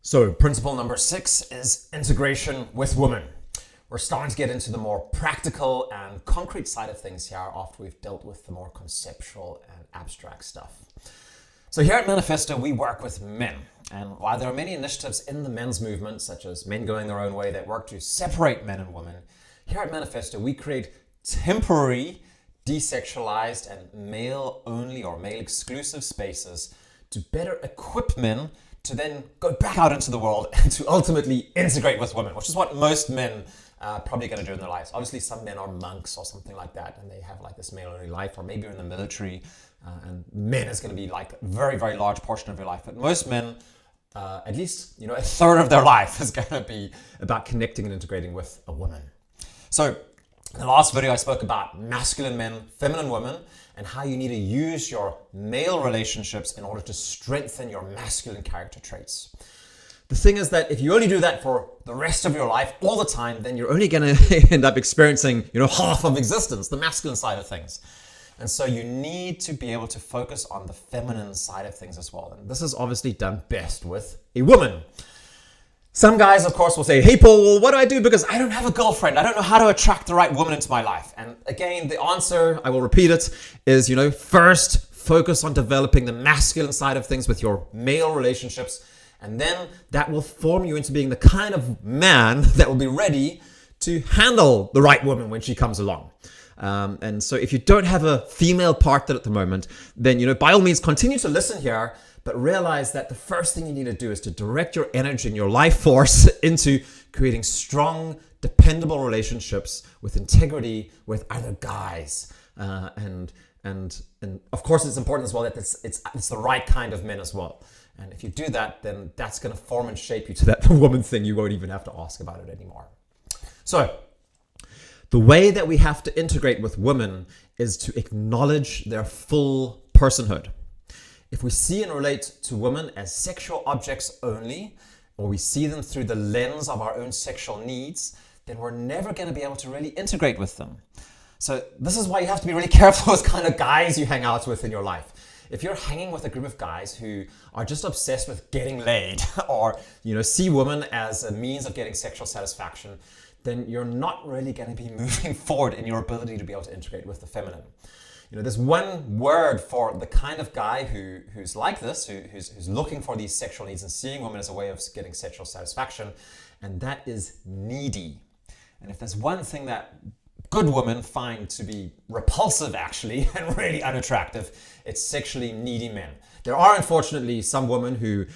So principle number 6 is integration with women. We're starting to get into the more practical and concrete side of things here after we've dealt with the more conceptual and abstract stuff. So here at Maniphesto, we work with men. And while there are many initiatives in the men's movement, such as men going their own way, that work to separate men and women, here at Maniphesto, we create temporary, desexualized and male-only or male-exclusive spaces to better equip men to then go back out into the world and to ultimately integrate with women, which is what most men are probably going to do in their lives. Obviously, some men are monks or something like that, and they have like this male-only life, or maybe you're in the military, and men is going to be like a very, very large portion of your life. But most men, at least, a third of their life is going to be about connecting and integrating with a woman. So in the last video, I spoke about masculine men, feminine women, and how you need to use your male relationships in order to strengthen your masculine character traits. The thing is that if you only do that for the rest of your life all the time, then you're only going to end up experiencing, half of existence, the masculine side of things. And so you need to be able to focus on the feminine side of things as well. And this is obviously done best with a woman. Some guys, of course, will say, hey, Paul, well, what do I do? Because I don't have a girlfriend. I don't know how to attract the right woman into my life. And again, the answer, I will repeat it, is, first focus on developing the masculine side of things with your male relationships. And then that will form you into being the kind of man that will be ready to handle the right woman when she comes along. And so if you don't have a female partner at the moment, then, by all means, continue to listen here. But realize that the first thing you need to do is to direct your energy and your life force into creating strong, dependable relationships with integrity with other guys. And of course, it's important as well that it's the right kind of men as well. And if you do that, then that's going to form and shape you to that woman thing. You won't even have to ask about it anymore. So the way that we have to integrate with women is to acknowledge their full personhood. If we see and relate to women as sexual objects only, or we see them through the lens of our own sexual needs, then we're never going to be able to really integrate with them. So this is why you have to be really careful with kind of guys you hang out with in your life. If you're hanging with a group of guys who are just obsessed with getting laid or, see women as a means of getting sexual satisfaction, then you're not really going to be moving forward in your ability to be able to integrate with the feminine. There's one word for the kind of guy who's like this, who's looking for these sexual needs and seeing women as a way of getting sexual satisfaction, and that is needy. And if there's one thing that good women find to be repulsive, actually, and really unattractive, it's sexually needy men. There are, unfortunately, some women who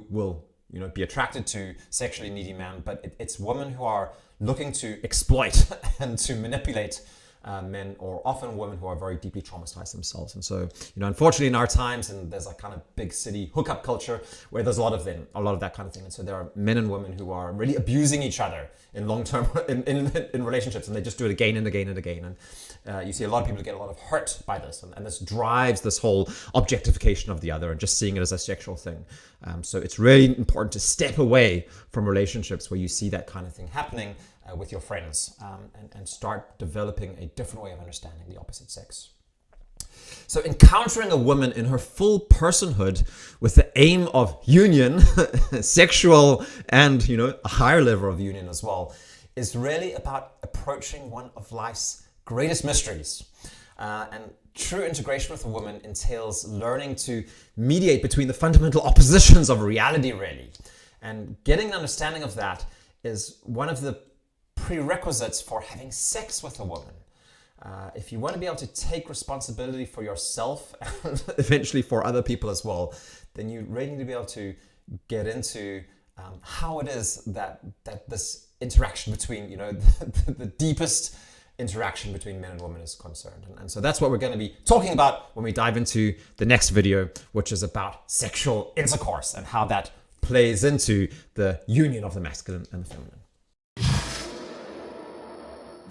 will be attracted to sexually needy men, but it's women who are looking to exploit and to manipulate men, or often women who are very deeply traumatized themselves. And so, unfortunately in our times, and there's a kind of big city hookup culture where there's a lot of that kind of thing. And so there are men and women who are really abusing each other in long-term, in relationships, and they just do it again and again and again. And you see a lot of people get a lot of hurt by this, and this drives this whole objectification of the other and just seeing it as a sexual thing. So it's really important to step away from relationships where you see that kind of thing happening with your friends, and start developing a different way of understanding the opposite sex. So encountering a woman in her full personhood with the aim of union, sexual and, a higher level of union as well, is really about approaching one of life's greatest mysteries. And true integration with a woman entails learning to mediate between the fundamental oppositions of reality, really. And getting an understanding of that is one of the prerequisites for having sex with a woman. If you want to be able to take responsibility for yourself and eventually for other people as well, then you really need to be able to get into how it is that this interaction between, the deepest interaction between men and women is concerned. And so that's what we're going to be talking about when we dive into the next video, which is about sexual intercourse and how that plays into the union of the masculine and the feminine.